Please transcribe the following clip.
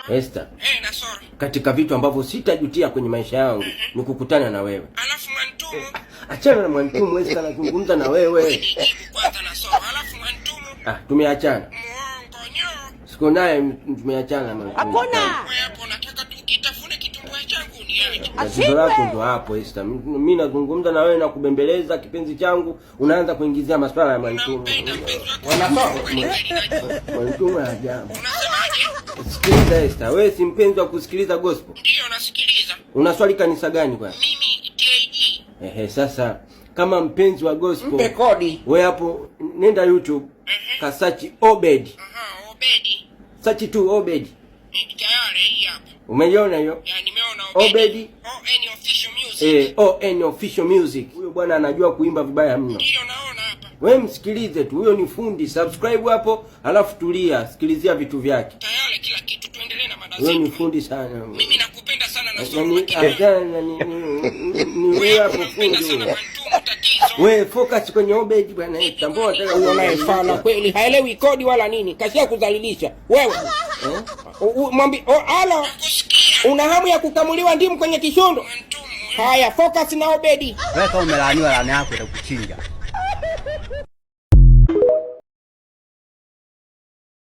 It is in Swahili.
Esther. Nasoro. Katika vitu ambavyo sitajutia kwenye maisha yangu ni kukutana na wewe. Alafu Mwantumu. Achana na Mwantumu, Esther, nazungumza na wewe. Nijibu kwanza Nasoro. Alafu Mwantumu. Tumeachana. Muongo nyo. Siku naye tumeachana Mwantumu. Hakuna. Wewe hapo unataka tukitafune kitumbua changu niache. Tatizo lako ndo hapo Esther. Mimi nazungumza na wewe na kubembeleza kipenzi changu, unaanza kuingizia masuala ya Mwantumu. Mwantumu ajabu. Unasemaje? Sikiliza Esther, wewe si mpenzi wa kusikiliza gospel? Ndio nasikiliza. Unaswali kanisa gani kwa? Mimi TAG. Sasa kama mpenzi wa gospel, Mpe kodi. wewe hapo nenda YouTube, kasachi Obed. Obedi. Search tu Obed. Tayari hii hapa. Umeiona hiyo? Ya nimeona Obed. ON official music. ON official music. Huyo bwana anajua kuimba vibaya mno. Ndio naona hapa. Wewe msikilize tu, huyo ni fundi. Subscribe hapo, alafu tulia, sikilizia vitu vyake. Tayari kila kitu, tuendelee na mada Huyo zetu. ni fundi sana. Mimi nakupenda sana na somo. Ni wewe hapo fundi. Wewe focus kwenye Obed bwana, tambua tena Huyo naye fala kweli, haelewi kodi wala nini. Kashia kudhalilisha. Wewe. Mwambie, alo. Una hamu ya kukamuliwa ndimu kwenye kishundo? Haya, focus na Obedi. Wewe kama umelaaniwa laana yako itakuchinja.